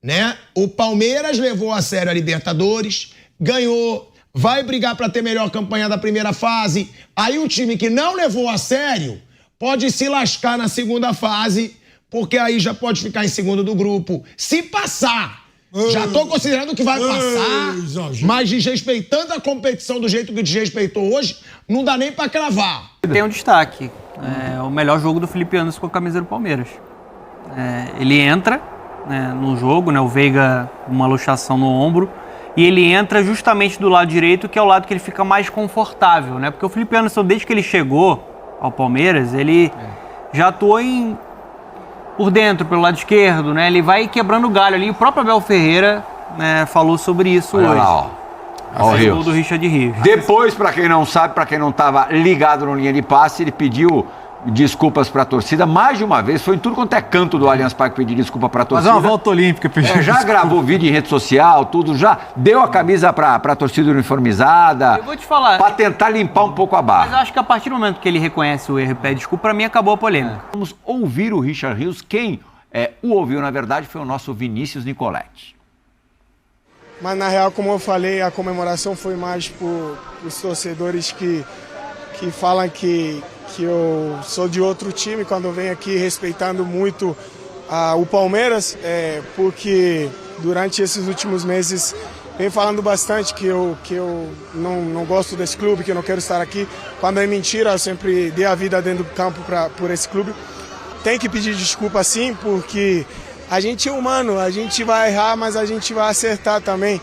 né? O Palmeiras levou a sério a Libertadores, ganhou, vai brigar para ter melhor campanha da primeira fase. Aí o time que não levou a sério pode se lascar na segunda fase, porque aí já pode ficar em segundo do grupo. Se passar, já tô considerando que vai passar, mas desrespeitando a competição do jeito que desrespeitou hoje, não dá nem pra cravar. Tem um destaque, o melhor jogo do Felipe Anderson com a camisa do Palmeiras. Ele entra no jogo, o Veiga uma luxação no ombro, e ele entra justamente do lado direito, que é o lado que ele fica mais confortável, né? Porque o Felipe Anderson, desde que ele chegou ao Palmeiras, ele já atuou por dentro, pelo lado esquerdo, né? Ele vai quebrando o galho ali. O próprio Abel Ferreira falou sobre isso hoje. Lá, ó. O gol do Richard Rios. Depois, para quem não sabe, para quem não estava ligado no linha de passe, ele pediu desculpas para a torcida mais de uma vez. Foi em tudo quanto é canto do Allianz Parque pedir desculpa para a torcida. Mas é uma volta olímpica. Já gravou vídeo em rede social, tudo. Já deu a camisa para a torcida uniformizada. Eu vou te falar. Para tentar limpar um pouco a barra. Mas eu acho que a partir do momento que ele reconhece o erro e pede desculpa, para mim acabou a polêmica. Vamos ouvir o Richard Rios. Quem o ouviu, na verdade, foi o nosso Vinícius Nicoletti. Mas, na real, como eu falei, a comemoração foi mais por os torcedores que falam que eu sou de outro time quando eu venho aqui, respeitando muito o Palmeiras, porque durante esses últimos meses venho falando bastante que eu não gosto desse clube, que eu não quero estar aqui. Quando é mentira, eu sempre dei a vida dentro do campo por esse clube. Tem que pedir desculpa sim, porque a gente é humano, a gente vai errar, mas a gente vai acertar também.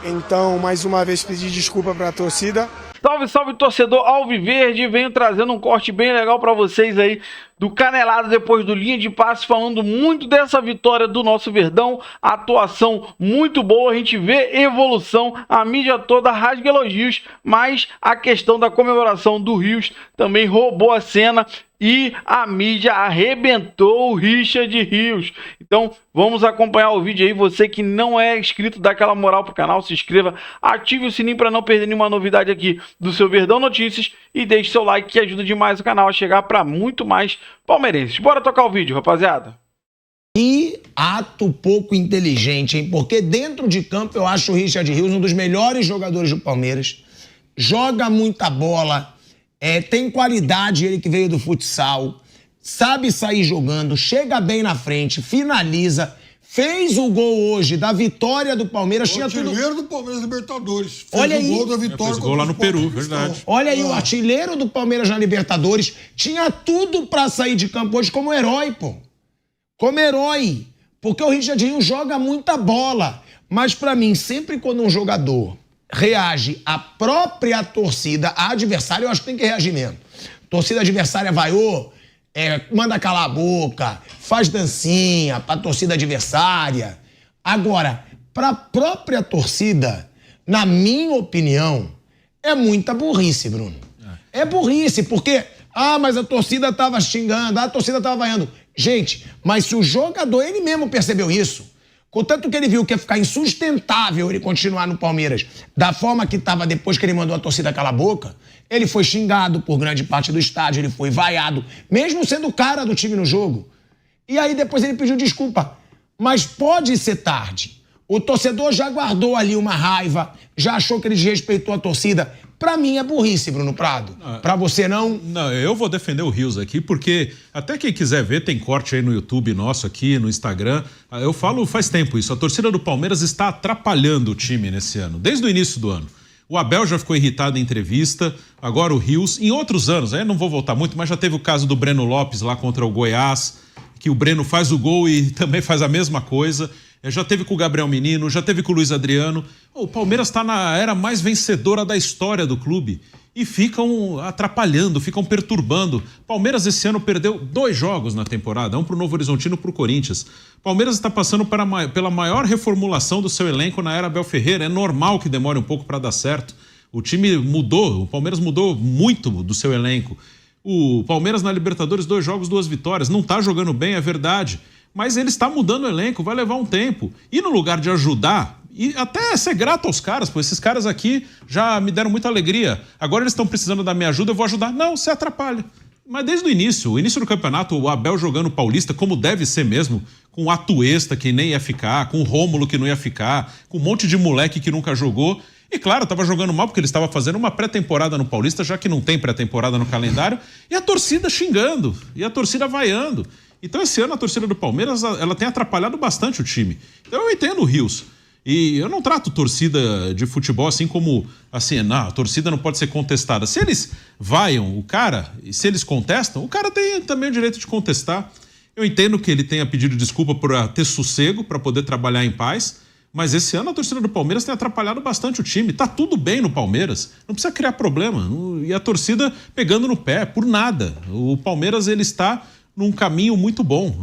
Então, mais uma vez, pedir desculpa para a torcida. Salve, salve, torcedor Alviverde, venho trazendo um corte bem legal para vocês aí do Canelada depois do Linha de Passe, falando muito dessa vitória do nosso Verdão, atuação muito boa, a gente vê evolução, a mídia toda rasga elogios, mas a questão da comemoração do Rios também roubou a cena e a mídia arrebentou o Richard Rios. Então vamos acompanhar o vídeo aí. Você que não é inscrito, dá aquela moral pro canal, se inscreva, ative o sininho para não perder nenhuma novidade aqui do seu Verdão Notícias e deixe seu like que ajuda demais o canal a chegar para muito mais palmeirenses. Bora tocar o vídeo, rapaziada. Que ato pouco inteligente, hein? Porque dentro de campo eu acho o Richard Rios um dos melhores jogadores do Palmeiras. Joga muita bola, tem qualidade, ele que veio do futsal, sabe sair jogando, chega bem na frente, finaliza, fez o gol hoje da vitória do Palmeiras. O artilheiro do Palmeiras Libertadores. Olha fez aí. o gol da vitória. Fez gol lá no Peru, verdade. Olha aí, o artilheiro do Palmeiras na Libertadores tinha tudo pra sair de campo hoje como herói, pô. Como herói. Porque o Richard Rios joga muita bola. Mas pra mim, sempre quando um jogador reage à própria torcida, a adversária, eu acho que tem que reagir mesmo. Torcida adversária vaiou, manda calar a boca, faz dancinha pra torcida adversária. Agora, pra própria torcida, na minha opinião, é muita burrice, Bruno. É burrice, porque, mas a torcida tava xingando, a torcida tava vaiando. Gente, mas se o jogador, ele mesmo percebeu isso, contanto que ele viu que ia ficar insustentável ele continuar no Palmeiras da forma que estava depois que ele mandou a torcida calar a boca, ele foi xingado por grande parte do estádio, ele foi vaiado, mesmo sendo o cara do time no jogo. E aí depois ele pediu desculpa. Mas pode ser tarde. O torcedor já guardou ali uma raiva, já achou que ele desrespeitou a torcida. Pra mim é burrice, Bruno Prado. Pra você não? Não, eu vou defender o Rios aqui, porque até quem quiser ver, tem corte aí no YouTube nosso aqui, no Instagram. Eu falo faz tempo isso, a torcida do Palmeiras está atrapalhando o time nesse ano, desde o início do ano. O Abel já ficou irritado em entrevista, agora o Rios. Em outros anos, não vou voltar muito, mas já teve o caso do Breno Lopes lá contra o Goiás, que o Breno faz o gol e também faz a mesma coisa. Já teve com o Gabriel Menino, já teve com o Luiz Adriano. O Palmeiras está na era mais vencedora da história do clube. E ficam atrapalhando, ficam perturbando. Palmeiras esse ano perdeu 2 jogos na temporada, um para o Novo Horizontino e para o Corinthians. Palmeiras está passando pela maior reformulação do seu elenco na era Abel Ferreira. É normal que demore um pouco para dar certo. O time mudou, o Palmeiras mudou muito do seu elenco. O Palmeiras na Libertadores, 2 jogos, 2 vitórias. Não está jogando bem, é verdade. Mas ele está mudando o elenco, vai levar um tempo. E no lugar de ajudar, e até ser grato aos caras, pô, esses caras aqui já me deram muita alegria. Agora eles estão precisando da minha ajuda, eu vou ajudar. Não, você atrapalha. Mas desde o início do campeonato, o Abel jogando o Paulista, como deve ser mesmo, com o Atuesta, que nem ia ficar, com o Rômulo, que não ia ficar, com um monte de moleque que nunca jogou. E claro, estava jogando mal porque ele estava fazendo uma pré-temporada no Paulista, já que não tem pré-temporada no calendário, e a torcida xingando, e a torcida vaiando. Então esse ano a torcida do Palmeiras, ela tem atrapalhado bastante o time. Então eu entendo o Rios. E eu não trato torcida de futebol assim como, assim, não, a torcida não pode ser contestada. Se eles vaiam o cara, e se eles contestam, o cara tem também o direito de contestar. Eu entendo que ele tenha pedido desculpa por ter sossego, para poder trabalhar em paz, mas esse ano a torcida do Palmeiras tem atrapalhado bastante o time. Tá tudo bem no Palmeiras, não precisa criar problema. E a torcida pegando no pé, por nada. O Palmeiras, ele está num caminho muito bom.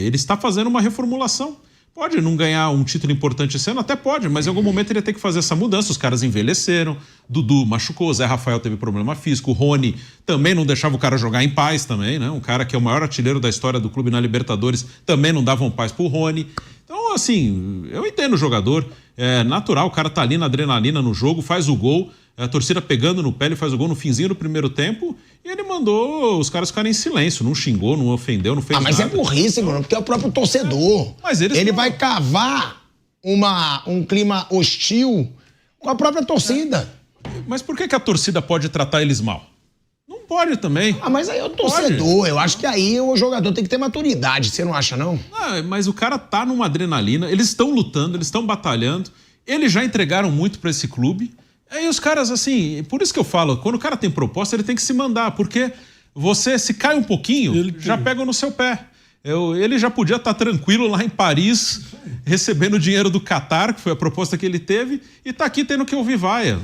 Ele está fazendo uma reformulação. Pode não ganhar um título importante esse ano? Até pode, mas em algum momento ele ia ter que fazer essa mudança. Os caras envelheceram, Dudu machucou, Zé Rafael teve problema físico, o Rony também não deixava o cara jogar em paz também, né? Um cara que é o maior artilheiro da história do clube na Libertadores também não davam paz pro Rony. Então, assim, eu entendo o jogador, é natural, o cara tá ali na adrenalina no jogo, faz o gol, a torcida pegando no pé, ele faz o gol no finzinho do primeiro tempo e ele mandou os caras ficarem em silêncio, não xingou, não ofendeu, não fez nada. Mas é burrice, mano, porque é o próprio torcedor. Mas ele vai cavar um clima hostil com a própria torcida. Mas por que a torcida pode tratar eles mal? Não pode também. Mas aí é o torcedor. Pode. Eu acho que aí o jogador tem que ter maturidade, você não acha, não? Mas o cara tá numa adrenalina, eles estão lutando, eles estão batalhando, eles já entregaram muito pra esse clube. Aí os caras, assim, por isso que eu falo, quando o cara tem proposta, ele tem que se mandar, porque você, se cai um pouquinho, já pegam no seu pé. Ele já podia estar tranquilo lá em Paris, recebendo o dinheiro do Qatar, que foi a proposta que ele teve, e tá aqui tendo que ouvir vaia.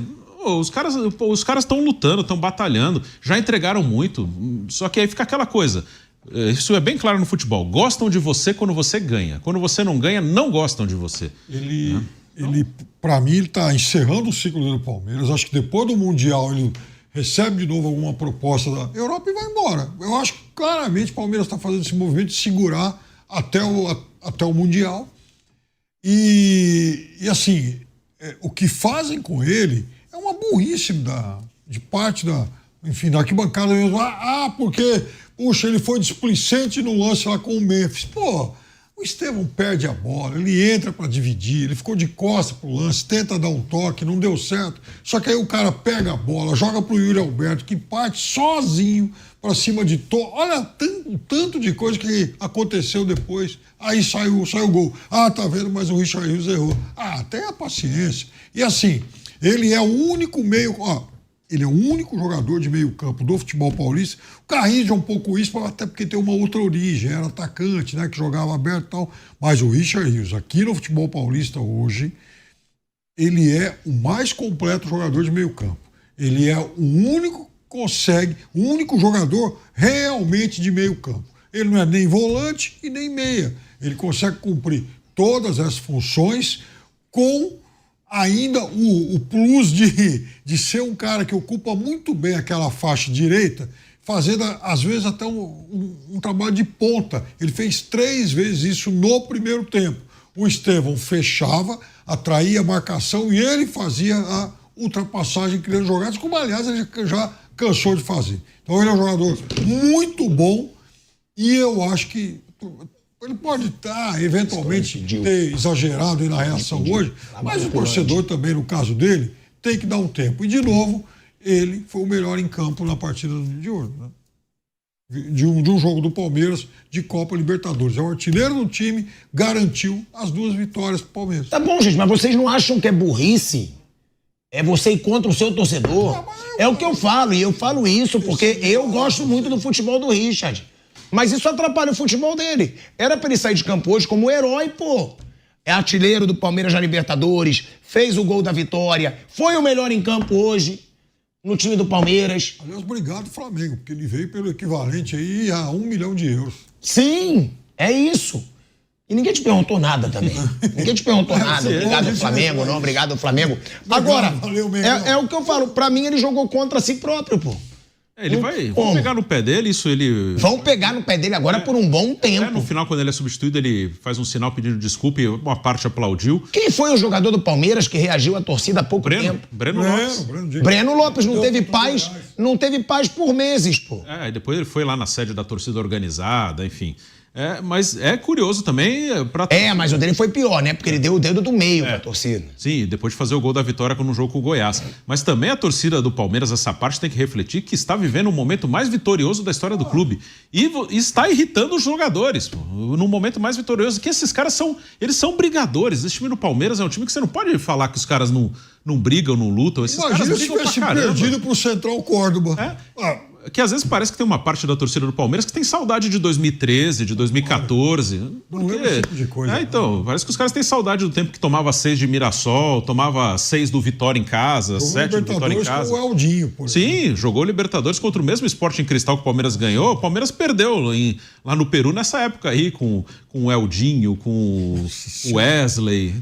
Os caras estão lutando, estão batalhando, já entregaram muito, só que aí fica aquela coisa, isso é bem claro no futebol, gostam de você quando você ganha, quando você não ganha, não gostam de você. Ele, para mim, ele está encerrando o ciclo do Palmeiras. Acho que depois do Mundial ele recebe de novo alguma proposta da Europa e vai embora. Eu acho que claramente o Palmeiras está fazendo esse movimento de segurar até o Mundial. E assim, o que fazem com ele é uma burrice de parte da arquibancada mesmo. Porque, puxa, ele foi displicente no lance lá com o Memphis. Pô, o Estevão perde a bola, ele entra para dividir, ele ficou de costas pro lance, tenta dar um toque, não deu certo. Só que aí o cara pega a bola, joga pro Yuri Alberto, que parte sozinho para cima de Olha o tanto de coisa que aconteceu depois. Aí saiu o gol. Tá vendo, mas o Richard Rios errou. Tenha paciência. E assim, ele é o único ele é o único jogador de meio campo do futebol paulista. O Carrinhos é um pouco isso, até porque tem uma outra origem, era atacante, né, que jogava aberto e tal. Mas o Richard Rios, aqui no futebol paulista hoje, ele é o mais completo jogador de meio campo. Ele é o único jogador realmente de meio campo. Ele não é nem volante e nem meia. Ele consegue cumprir todas as funções com ainda o plus de ser um cara que ocupa muito bem aquela faixa direita, fazendo, às vezes, até um trabalho de ponta. Ele fez 3 vezes isso no primeiro tempo. O Estevão fechava, atraía a marcação e ele fazia a ultrapassagem, criando jogadas, como, aliás, ele já cansou de fazer. Então, ele é um jogador muito bom e eu acho que ele pode eventualmente ter exagerado aí na reação hoje, mas o torcedor também, no caso dele, tem que dar um tempo. E, de novo, ele foi o melhor em campo na partida de hoje, né? De um jogo do Palmeiras de Copa Libertadores. É o artilheiro do time, garantiu as 2 vitórias pro Palmeiras. Tá bom, gente, mas vocês não acham que é burrice? É você ir contra o seu torcedor? É o que eu falo, e eu falo isso porque eu gosto muito do futebol do Richard. Mas isso atrapalha o futebol dele. Era pra ele sair de campo hoje como herói, pô. É artilheiro do Palmeiras na Libertadores, fez o gol da vitória, foi o melhor em campo hoje no time do Palmeiras. Aliás, obrigado, Flamengo, porque ele veio pelo equivalente aí a 1 milhão de euros. Sim, é isso. E ninguém te perguntou nada também. Ninguém te perguntou nada. Obrigado, Flamengo, não, obrigado, Flamengo. Agora, é o que eu falo, pra mim ele jogou contra si próprio, pô. Vão pegar no pé dele, Vão pegar no pé dele agora por um bom tempo. No final, quando ele é substituído, ele faz um sinal pedindo desculpa e uma parte aplaudiu. Quem foi o jogador do Palmeiras que reagiu à torcida há pouco tempo? Breno Lopes. Breno Lopes não teve paz por meses, pô. Depois ele foi lá na sede da torcida organizada, enfim. Mas é curioso também... mas o dele foi pior, né? Porque ele deu o dedo do meio pra torcida. Sim, depois de fazer o gol da vitória no jogo com o Goiás. Mas também a torcida do Palmeiras, essa parte, tem que refletir que está vivendo o momento mais vitorioso da história do clube. E está irritando os jogadores, pô, no momento mais vitorioso. Que esses caras eles são brigadores. Esse time do Palmeiras é um time que você não pode falar que os caras não brigam, não lutam. Esses caras brigam pra caramba. Imagina se tivesse perdido pro Central Córdoba. Que às vezes parece que tem uma parte da torcida do Palmeiras que tem saudade de 2013, de 2014. Não lembro esse tipo de coisa. Então, parece que os caras têm saudade do tempo que tomava 6 de Mirassol, tomava 6 do Vitória em casa, 7 do Vitória em casa. Com o Eldinho, por exemplo. Sim, jogou Libertadores contra o mesmo Sporting Cristal que o Palmeiras ganhou. O Palmeiras perdeu lá no Peru nessa época aí, com o Eldinho, com o Wesley.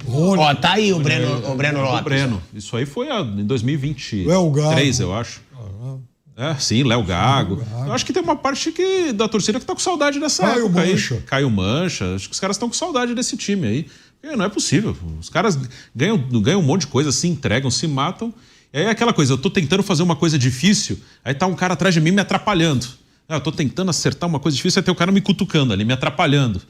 Tá aí o Breno Lopes. Isso aí foi em 2023, eu acho. Sim, Léo Gago. Eu acho que tem uma parte da torcida que tá com saudade dessa época aí. Caio Mancha. Acho que os caras estão com saudade desse time aí. Porque não é possível. Os caras ganham um monte de coisa, se entregam, se matam. E aí é aquela coisa, eu tô tentando fazer uma coisa difícil, aí tá um cara atrás de mim me atrapalhando. Eu tô tentando acertar uma coisa difícil, aí tem o cara me cutucando ali, me atrapalhando.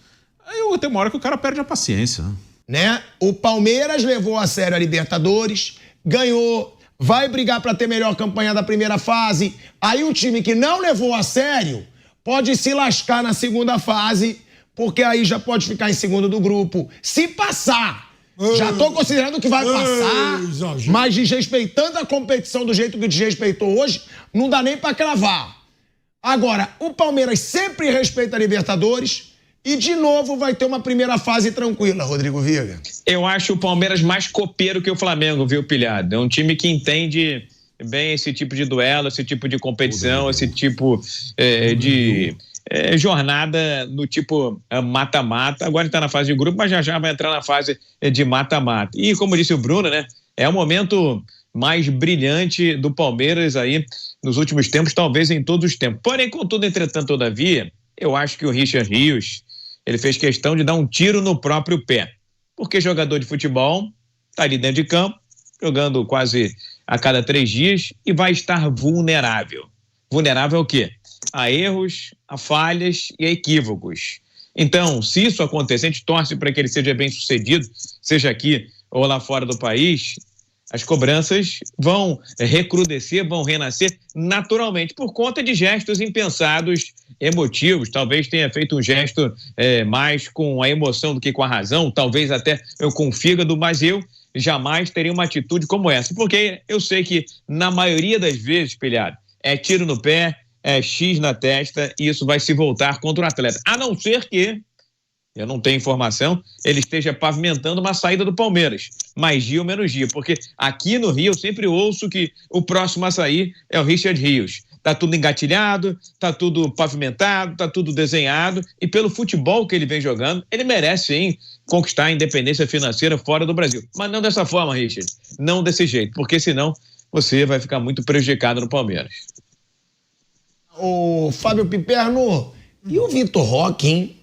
Aí tem uma hora que o cara perde a paciência. Né? O Palmeiras levou a sério a Libertadores, ganhou... Vai brigar para ter melhor campanha da primeira fase. Aí o time que não levou a sério pode se lascar na segunda fase, porque aí já pode ficar em segundo do grupo. Se passar, já tô considerando que vai passar, mas desrespeitando a competição do jeito que desrespeitou hoje, não dá nem para cravar. Agora, o Palmeiras sempre respeita a Libertadores e de novo vai ter uma primeira fase tranquila, Rodrigo Viga. Eu acho o Palmeiras mais copeiro que o Flamengo, viu, Pilhado? É um time que entende bem esse tipo de duelo, esse tipo de competição, esse tipo de jornada no tipo mata-mata. Agora está na fase de grupo, mas já vai entrar na fase de mata-mata. E como disse o Bruno, né? É o momento mais brilhante do Palmeiras aí nos últimos tempos, talvez em todos os tempos. Porém, contudo, entretanto, todavia, eu acho que o Richard Rios, ele fez questão de dar um tiro no próprio pé. Porque jogador de futebol está ali dentro de campo, jogando quase a cada 3 dias e vai estar vulnerável. Vulnerável ao quê? A erros, a falhas e a equívocos. Então, se isso acontecer, a gente torce para que ele seja bem sucedido, seja aqui ou lá fora do país, as cobranças vão recrudescer, vão renascer naturalmente por conta de gestos impensados, emotivos. Talvez tenha feito um gesto mais com a emoção do que com a razão, talvez até com o fígado, mas eu jamais teria uma atitude como essa, porque eu sei que na maioria das vezes, Pilhado, é tiro no pé, é X na testa e isso vai se voltar contra o atleta. A não ser que, eu não tenho informação, ele esteja pavimentando uma saída do Palmeiras, mais dia ou menos dia, porque aqui no Rio eu sempre ouço que o próximo a sair é o Richard Rios. Tá tudo engatilhado, tá tudo pavimentado, tá tudo desenhado e pelo futebol que ele vem jogando, ele merece sim conquistar a independência financeira fora do Brasil. Mas não dessa forma, Richard, não desse jeito, porque senão você vai ficar muito prejudicado no Palmeiras. Ô, Fábio Piperno, e o Vitor Roque, hein?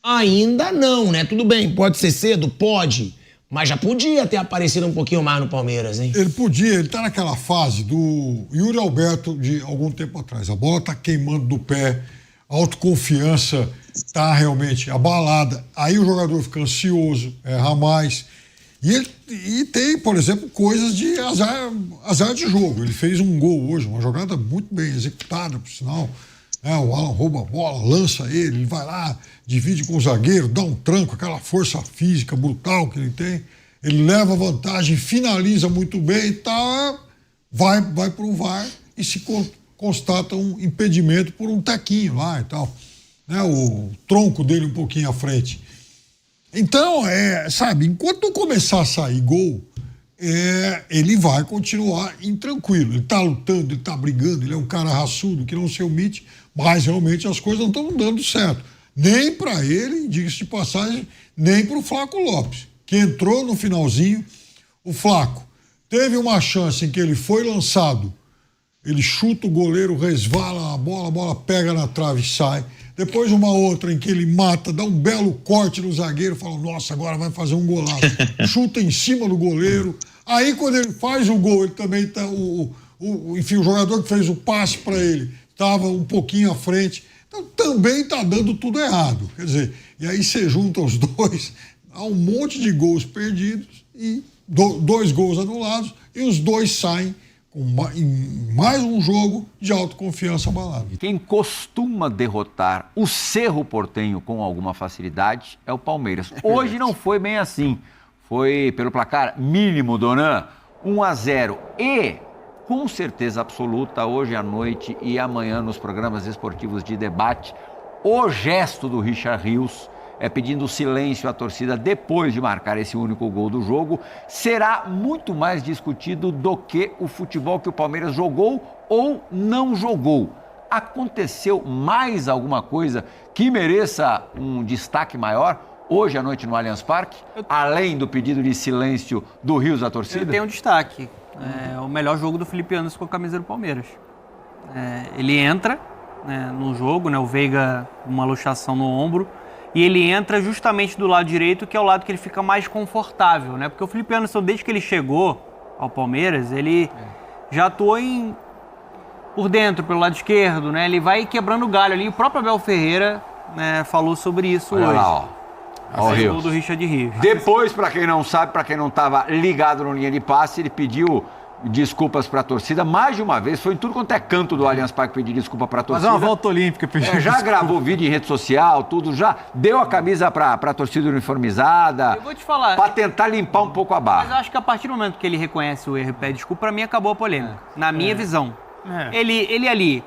Ainda não, né? Tudo bem, pode ser cedo? Pode. Mas já podia ter aparecido um pouquinho mais no Palmeiras, hein? Ele podia, ele tá naquela fase do Yuri Alberto de algum tempo atrás. A bola tá queimando do pé, a autoconfiança tá realmente abalada. Aí o jogador fica ansioso, erra mais. E tem, por exemplo, coisas de azar de jogo. Ele fez um gol hoje, uma jogada muito bem executada, por sinal. O Alan rouba a bola, lança ele vai lá, divide com o zagueiro, dá um tranco, aquela força física brutal que ele tem. Ele leva vantagem, finaliza muito bem e tá, vai para o VAR e se constata um impedimento por um tequinho lá e tal. O tronco dele um pouquinho à frente. Então, sabe, enquanto não começar a sair gol, ele vai continuar intranquilo. Ele tá lutando, ele tá brigando, ele é um cara raçudo que não se omite, mas realmente as coisas não estão dando certo. Nem para ele, diga-se de passagem, nem para o Flaco Lopes, que entrou no finalzinho. O Flaco teve uma chance em que ele foi lançado ele chuta o goleiro, resvala a bola pega na trave e sai. Depois uma outra em que ele mata, dá um belo corte no zagueiro, fala, nossa, agora vai fazer um golaço. Chuta em cima do goleiro. Aí quando ele faz o gol, ele também tá, enfim, o jogador que fez o passe para ele estava um pouquinho à frente. Então também está dando tudo errado. Quer dizer, e aí você junta os dois, há um monte de gols perdidos e 2 gols anulados e os dois saem em mais um jogo de autoconfiança abalado. Quem costuma derrotar o Cerro Porteño com alguma facilidade é o Palmeiras. Hoje não foi bem assim. Foi pelo placar mínimo, Donan, 1-0. E, com certeza absoluta, hoje à noite e amanhã nos programas esportivos de debate, o gesto do Richard Rios pedindo silêncio à torcida depois de marcar esse único gol do jogo, será muito mais discutido do que o futebol que o Palmeiras jogou ou não jogou. Aconteceu mais alguma coisa que mereça um destaque maior hoje à noite no Allianz Parque, além do pedido de silêncio do Rios à torcida? Tem um destaque. É o melhor jogo do Felipe Anderson com a camisa do Palmeiras. Ele entra no jogo, o Veiga uma luxação no ombro, e ele entra justamente do lado direito, que é o lado que ele fica mais confortável, Porque o Felipe Anderson, desde que ele chegou ao Palmeiras, ele já atuou por dentro, pelo lado esquerdo, Ele vai quebrando o galho ali. O próprio Abel Ferreira falou sobre isso hoje. Lá, ó. O gol do Richard Rios. Depois, para quem não sabe, para quem não estava ligado no linha de passe, ele pediu desculpas para a torcida mais de uma vez. Foi em tudo quanto é canto do Allianz Parque pedir desculpa para a torcida. Mas é uma volta olímpica. Já gravou vídeo em rede social, tudo. Já deu a camisa para a torcida uniformizada. Eu vou te falar. Para tentar limpar um pouco a barra. Mas eu acho que a partir do momento que ele reconhece o erro e pede desculpa, para mim acabou a polêmica. Na minha visão. Ele ali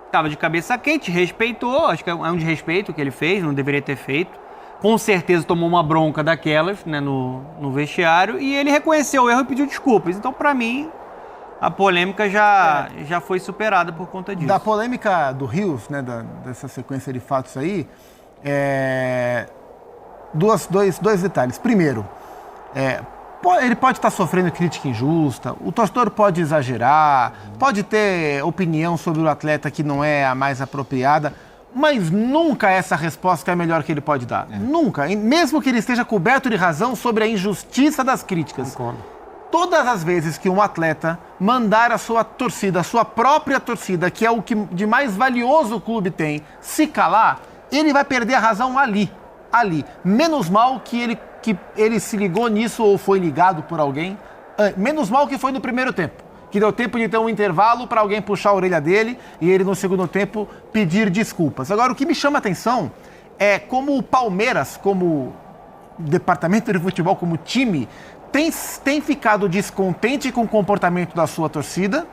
estava de cabeça quente, respeitou. Acho que é um desrespeito que ele fez, não deveria ter feito. Com certeza tomou uma bronca daquelas, no vestiário, e ele reconheceu o erro e pediu desculpas. Então, para mim, a polêmica já foi superada por conta disso. Da polêmica do Rios, dessa sequência de fatos aí, dois detalhes. Primeiro, ele pode estar sofrendo crítica injusta, o torcedor pode exagerar, pode ter opinião sobre o atleta que não é a mais apropriada, mas nunca essa resposta é a melhor que ele pode dar. Nunca. Mesmo que ele esteja coberto de razão sobre a injustiça das críticas. Concordo. Todas as vezes que um atleta mandar a sua torcida, a sua própria torcida, que é o que de mais valioso o clube tem, se calar, ele vai perder a razão ali. Menos mal que ele se ligou nisso ou foi ligado por alguém. Menos mal que foi no primeiro tempo. Que deu tempo de ter um intervalo para alguém puxar a orelha dele e ele, no segundo tempo, pedir desculpas. Agora, o que me chama a atenção é como o Palmeiras, como departamento de futebol, como time, tem ficado descontente com o comportamento da sua torcida,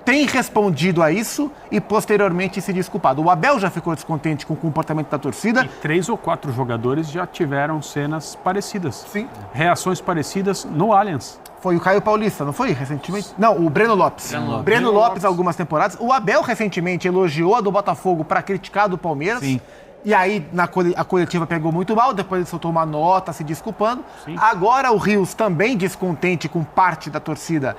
tem respondido a isso e, posteriormente, se desculpado. O Abel já ficou descontente com o comportamento da torcida. E 3 ou 4 jogadores já tiveram cenas parecidas. Sim. Reações parecidas no Allianz. Foi o Caio Paulista, não foi? Recentemente? Não, o Breno Lopes. Breno Lopes, algumas temporadas. O Abel, recentemente, elogiou a do Botafogo para criticar a do Palmeiras. Sim. E aí, a coletiva pegou muito mal, depois ele soltou uma nota se desculpando. Sim. Agora, o Rios, também descontente com parte da torcida,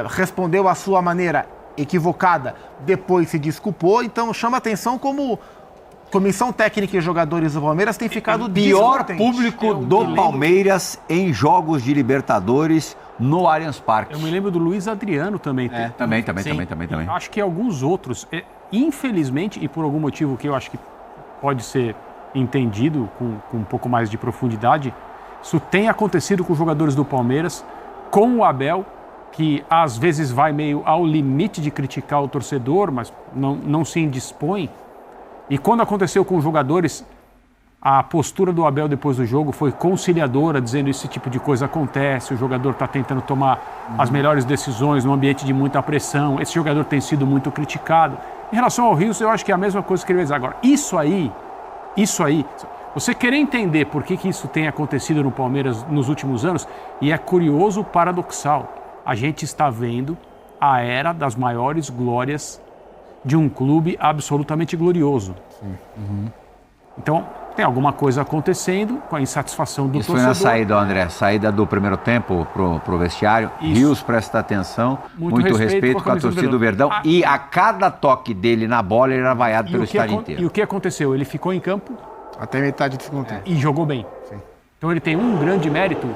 respondeu à sua maneira equivocada, depois se desculpou. Então, chama atenção como comissão técnica e jogadores do Palmeiras tem ficado pior descontente. público do Palmeiras em jogos de Libertadores no Allianz Parque. Eu me lembro do Luiz Adriano também. Também. Acho que alguns outros, infelizmente, e por algum motivo que eu acho que pode ser entendido com um pouco mais de profundidade, isso tem acontecido com os jogadores do Palmeiras, com o Abel, que às vezes vai meio ao limite de criticar o torcedor, mas não se indispõe. E quando aconteceu com os jogadores, a postura do Abel depois do jogo foi conciliadora, dizendo esse tipo de coisa acontece, o jogador está tentando tomar as melhores decisões num ambiente de muita pressão, esse jogador tem sido muito criticado. Em relação ao Rios, eu acho que é a mesma coisa que ele vai dizer. Agora, isso aí, você querer entender por que isso tem acontecido no Palmeiras nos últimos anos, e é curioso, paradoxal, a gente está vendo a era das maiores glórias de um clube absolutamente glorioso. Então, tem alguma coisa acontecendo com a insatisfação do Isso torcedor. foi na saída, André, saída do primeiro tempo pro vestiário. Isso. Rios presta atenção, muito respeito com a torcida do Verdão. E a cada toque dele na bola, ele era vaiado pelo estádio inteiro. E o que aconteceu? Ele ficou em campo Até metade do segundo tempo. e jogou bem. Sim. Então ele tem um grande mérito,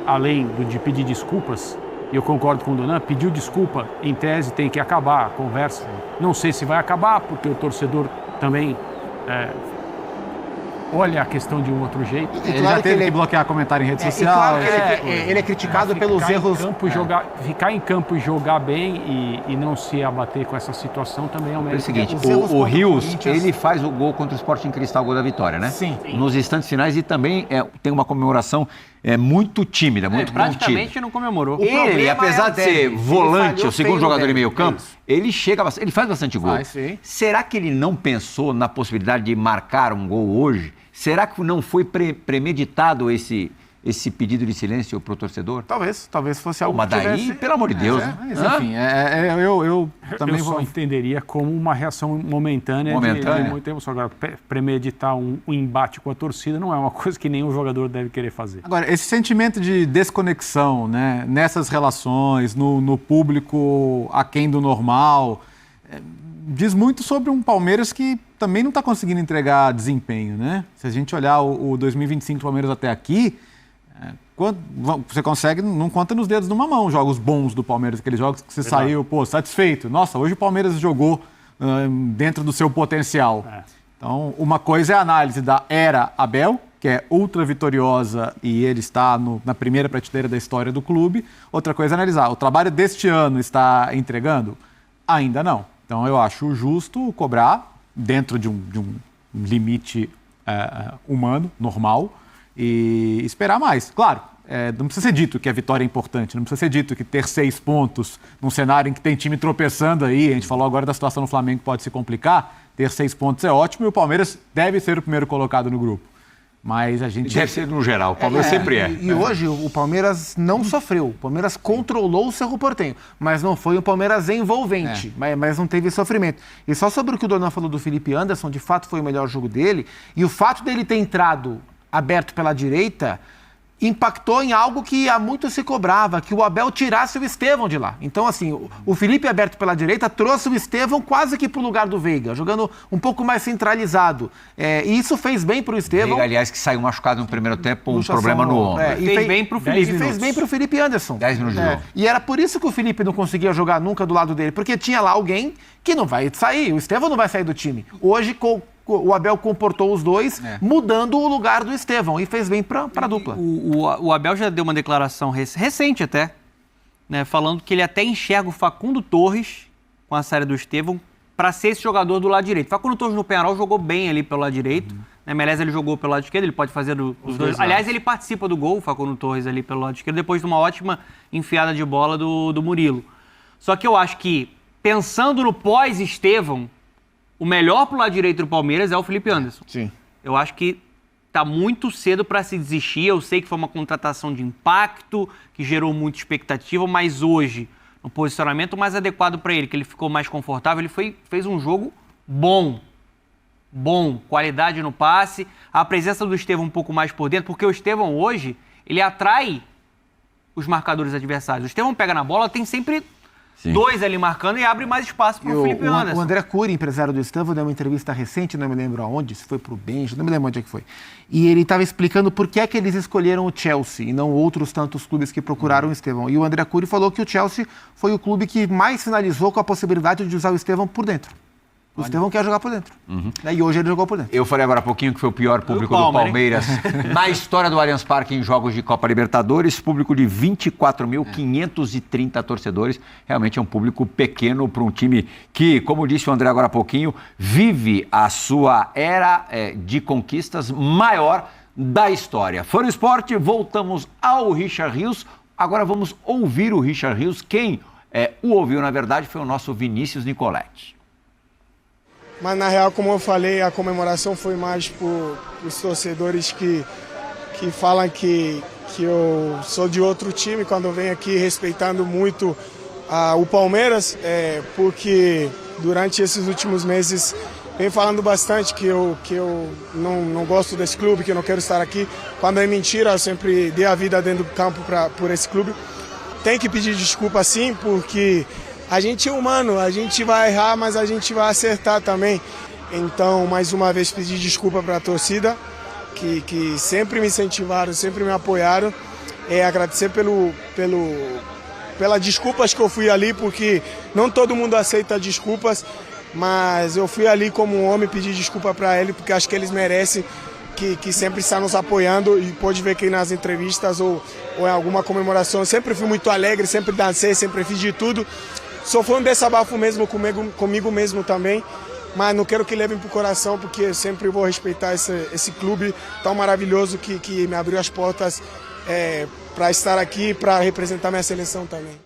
além de pedir desculpas, e eu concordo com o Donan, pediu desculpa, em tese tem que acabar a conversa. Não sei se vai acabar, porque o torcedor também olha a questão de um outro jeito. Ele já teve que bloquear comentário em rede social. Claro que ele é criticado pelos erros. Ficar em campo e jogar bem e não se abater com essa situação também é um É o mérito. seguinte, Os erros o contra o Rios, Corinthians- ele faz o gol contra o Sporting Cristal, o gol da vitória, né? Sim. Nos instantes finais, e também tem uma comemoração muito tímida, muito contida. Praticamente não comemorou. Ele, problema apesar é de o ser dele. volante, Ele o segundo falhou jogador feio em no meio dele. campo, Isso. ele faz bastante gol. Faz, sim. Será que ele não pensou na possibilidade de marcar um gol hoje? Será que não foi premeditado esse pedido de silêncio pro torcedor? Talvez fosse algo Mas que daí, tivesse... pelo amor de Deus, né? Mas, enfim, eu também Eu só vou... entenderia como uma reação momentânea. Momentânea. De muito tempo. Só agora, premeditar um embate com a torcida não é uma coisa que nenhum jogador deve querer fazer. Agora, esse sentimento de desconexão, né, nessas relações, no público aquém do normal, diz muito sobre um Palmeiras que também não está conseguindo entregar desempenho, né? Se a gente olhar o 2025 do Palmeiras até aqui, você consegue, não conta nos dedos de uma mão, jogos bons do Palmeiras, aqueles jogos que você saiu, satisfeito. Nossa, hoje o Palmeiras jogou dentro do seu potencial. Então, uma coisa é a análise da era Abel, que é ultra vitoriosa e ele está na primeira prateleira da história do clube. Outra coisa é analisar, o trabalho deste ano está entregando? Ainda não. Então, eu acho justo cobrar dentro de um limite humano, normal, e esperar mais. Claro, não precisa ser dito que a vitória é importante, não precisa ser dito que ter 6 pontos num cenário em que tem time tropeçando aí, a gente falou agora da situação no Flamengo que pode se complicar, ter 6 pontos é ótimo e o Palmeiras deve ser o primeiro colocado no grupo. Mas a gente... Deve ser no geral, o Palmeiras sempre é. E hoje o Palmeiras não sofreu. O Palmeiras controlou o Cerro Porteño, mas não foi um Palmeiras envolvente, mas não teve sofrimento. E só sobre o que o Donan falou do Felipe Anderson, de fato foi o melhor jogo dele, e o fato dele ter entrado aberto pela direita impactou em algo que há muito se cobrava, que o Abel tirasse o Estevão de lá. Então, assim, o Felipe aberto pela direita trouxe o Estevão quase que pro lugar do Veiga, jogando um pouco mais centralizado. E isso fez bem pro Estevão. Veiga, aliás, que saiu machucado no primeiro tempo, um problema no ombro. E fez bem pro Felipe. E fez bem pro Felipe Anderson. 10 minutos de jogo. E era por isso que o Felipe não conseguia jogar nunca do lado dele, porque tinha lá alguém que não vai sair, o Estevão não vai sair do time. Hoje, o Abel comportou os dois, mudando o lugar do Estevão, e fez bem para a dupla. O Abel já deu uma declaração recente até, né, falando que ele até enxerga o Facundo Torres, com a saída do Estevão, para ser esse jogador do lado direito. Facundo Torres no Peñarol jogou bem ali pelo lado direito, né, Melés ele jogou pelo lado esquerdo, ele pode fazer os dois. Aliás, ele participa do gol, o Facundo Torres ali pelo lado esquerdo, depois de uma ótima enfiada de bola do Murilo. Só que eu acho que, pensando no pós-Estevão, o melhor pro lado direito do Palmeiras é o Felipe Anderson. Sim. Eu acho que tá muito cedo para se desistir. Eu sei que foi uma contratação de impacto, que gerou muita expectativa, mas hoje, no posicionamento mais adequado para ele, que ele ficou mais confortável, ele fez um jogo bom, qualidade no passe, a presença do Estevão um pouco mais por dentro, porque o Estevão hoje, ele atrai os marcadores adversários. O Estevão pega na bola, tem sempre... Sim. 2 ali marcando e abre mais espaço para o Felipe Anderson. O André Cury, empresário do Estevão, deu uma entrevista recente, não me lembro aonde, se foi para o Benja, não me lembro onde é que foi. E ele estava explicando por que é que eles escolheram o Chelsea e não outros tantos clubes que procuraram o Estevão. E o André Cury falou que o Chelsea foi o clube que mais finalizou com a possibilidade de usar o Estevão por dentro. O Estevão quer jogar por dentro. E hoje ele jogou por dentro. Eu falei agora há pouquinho que foi o pior público do Palmeiras na história do Allianz Parque em jogos de Copa Libertadores. Público de 24.530 torcedores. Realmente é um público pequeno para um time que, como disse o André agora há pouquinho, vive a sua era de conquistas maior da história. Fã do Esporte, voltamos ao Richard Rios. Agora vamos ouvir o Richard Rios. Quem o ouviu, na verdade, foi o nosso Vinícius Nicoletti. Mas na real, como eu falei, a comemoração foi mais por os torcedores que falam que eu sou de outro time quando eu venho aqui, respeitando muito o Palmeiras, porque durante esses últimos meses venho falando bastante que eu não gosto desse clube, que eu não quero estar aqui. Quando é mentira, eu sempre dei a vida dentro do campo por esse clube. Tem que pedir desculpa sim, porque a gente é humano, a gente vai errar, mas a gente vai acertar também. Então, mais uma vez, pedir desculpa para a torcida, que sempre me incentivaram, sempre me apoiaram. Agradecer pelas desculpas que eu fui ali, porque não todo mundo aceita desculpas, mas eu fui ali como um homem pedir desculpa para ele, porque acho que eles merecem, que sempre está nos apoiando, e pode ver que nas entrevistas ou em alguma comemoração eu sempre fui muito alegre, sempre dancei, sempre fiz de tudo. Só foi um desabafo mesmo comigo mesmo também, mas não quero que levem para o coração, porque eu sempre vou respeitar esse clube tão maravilhoso que me abriu as portas para estar aqui, para representar minha seleção também.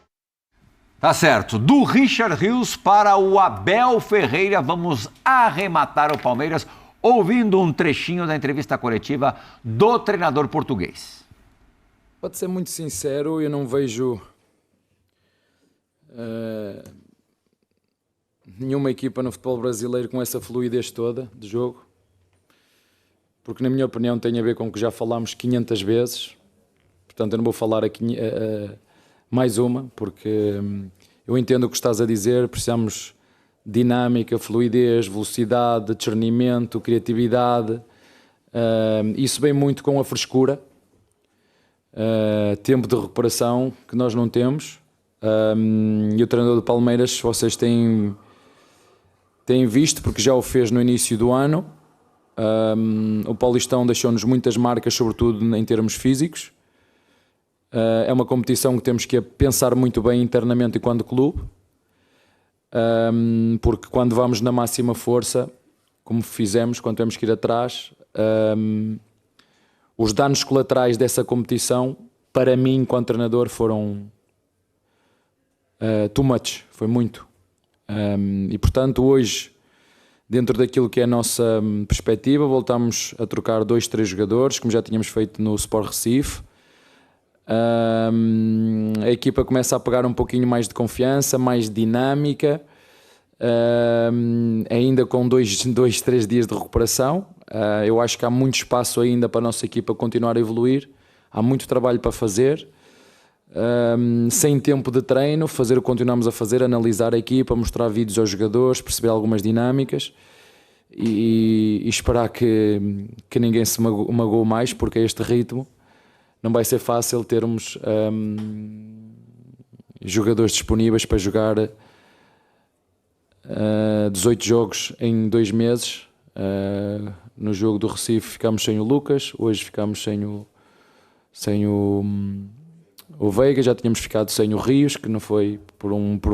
Tá certo. Do Richard Rios para o Abel Ferreira, vamos arrematar o Palmeiras ouvindo um trechinho da entrevista coletiva do treinador português. Pode ser muito sincero, eu não vejo nenhuma equipa no futebol brasileiro com essa fluidez toda de jogo, porque na minha opinião tem a ver com o que já falámos 500 vezes, portanto eu não vou falar aqui mais uma, porque eu entendo o que estás a dizer, precisamos dinâmica, fluidez, velocidade, discernimento, criatividade, isso vem muito com a frescura, tempo de recuperação que nós não temos, e o treinador do Palmeiras, vocês têm visto, porque já o fez no início do ano, o Paulistão deixou-nos muitas marcas, sobretudo em termos físicos. É uma competição que temos que pensar muito bem internamente enquanto clube, porque quando vamos na máxima força, como fizemos, quando temos que ir atrás, os danos colaterais dessa competição, para mim, enquanto treinador, foram too much, foi muito. E portanto, hoje, dentro daquilo que é a nossa perspectiva, voltamos a trocar 2, 3 jogadores, como já tínhamos feito no Sport Recife. A equipa começa a pegar um pouquinho mais de confiança, mais dinâmica, ainda com 2, 3 dias de recuperação. Eu acho que há muito espaço ainda para a nossa equipa continuar a evoluir, há muito trabalho para fazer, sem tempo de treino, fazer o que continuamos a fazer, analisar a equipa, mostrar vídeos aos jogadores, perceber algumas dinâmicas e esperar que ninguém se magoe mais, porque a este ritmo não vai ser fácil termos jogadores disponíveis para jogar 18 jogos em 2 meses. No jogo do Recife ficamos sem o Lucas, hoje ficamos sem o Veiga, já tínhamos ficado sem o Rios, que não foi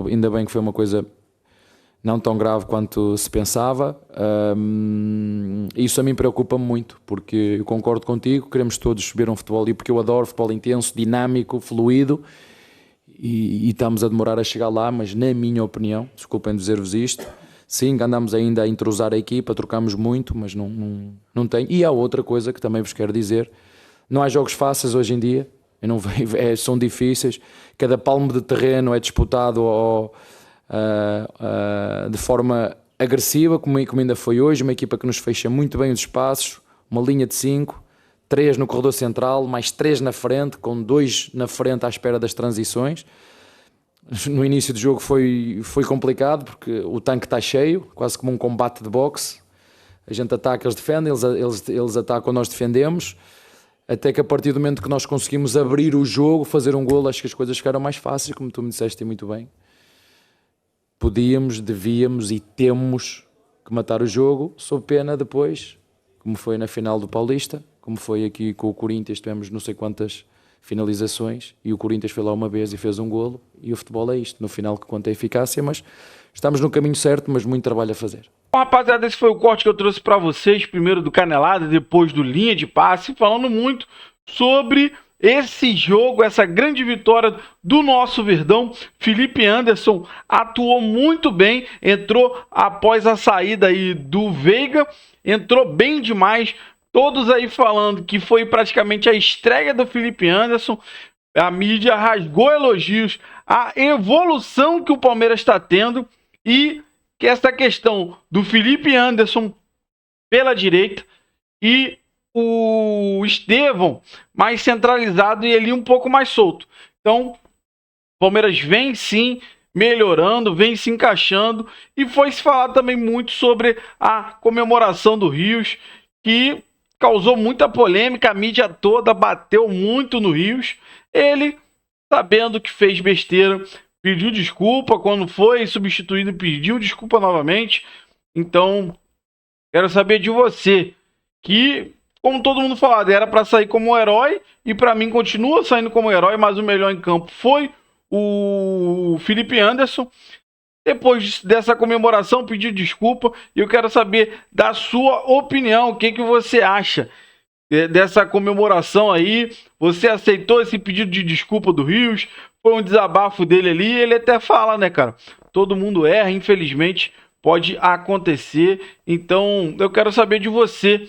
ainda bem que foi uma coisa não tão grave quanto se pensava. Isso a mim preocupa-me muito, porque eu concordo contigo, queremos todos ver um futebol, porque eu adoro futebol intenso, dinâmico, fluido, e estamos a demorar a chegar lá, mas na minha opinião, desculpem dizer-vos isto, sim, andamos ainda a entrosar a equipa, trocamos muito, mas não tem. E há outra coisa que também vos quero dizer, não há jogos fáceis hoje em dia, eu não vejo, são difíceis, cada palmo de terreno é disputado de forma agressiva, como ainda foi hoje, uma equipa que nos fecha muito bem os espaços, uma linha de 5, 3 no corredor central, mais 3 na frente, com 2 na frente à espera das transições. No início do jogo foi complicado, porque o tanque está cheio, quase como um combate de boxe. A gente ataca, eles defendem, eles atacam, nós defendemos, até que a partir do momento que nós conseguimos abrir o jogo, fazer um golo, acho que as coisas ficaram mais fáceis, como tu me disseste muito bem. Podíamos, devíamos e temos que matar o jogo, sob pena depois, como foi na final do Paulista, como foi aqui com o Corinthians, tivemos não sei quantas finalizações e o Corinthians foi lá uma vez e fez um golo, e o futebol é isto, no final que conta a eficácia, mas estamos no caminho certo, mas muito trabalho a fazer. Bom, rapaziada, esse foi o corte que eu trouxe para vocês, primeiro do Canelada, depois do Linha de Passe, falando muito sobre esse jogo, essa grande vitória do nosso Verdão. Felipe Anderson atuou muito bem, entrou após a saída aí do Veiga, entrou bem demais, todos aí falando que foi praticamente a estreia do Felipe Anderson. A mídia rasgou elogios à evolução que o Palmeiras está tendo, e que é essa questão do Felipe Anderson pela direita e o Estevão mais centralizado e ele um pouco mais solto. Então, o Palmeiras vem sim melhorando, vem se encaixando, e foi se falar também muito sobre a comemoração do Rios, que causou muita polêmica, a mídia toda bateu muito no Rios. Ele, sabendo que fez besteira, pediu desculpa, quando foi substituído pediu desculpa novamente. Então, quero saber de você, que, como todo mundo falado, era para sair como herói, e para mim continua saindo como herói, mas o melhor em campo foi o Felipe Anderson. Depois dessa comemoração, pediu desculpa, e eu quero saber da sua opinião, o que você acha dessa comemoração aí. Você aceitou esse pedido de desculpa do Rios? Foi um desabafo dele ali, ele até fala, né, cara? Todo mundo erra, infelizmente, pode acontecer. Então, eu quero saber de você,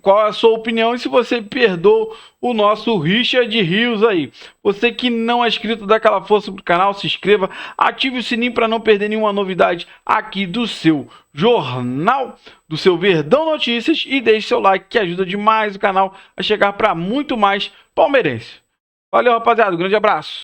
qual é a sua opinião e se você perdoa o nosso Richard Rios aí. Você que não é inscrito, dá aquela força pro canal, se inscreva, ative o sininho para não perder nenhuma novidade aqui do seu jornal, do seu Verdão Notícias, e deixe seu like que ajuda demais o canal a chegar para muito mais palmeirense. Valeu, rapaziada, um grande abraço.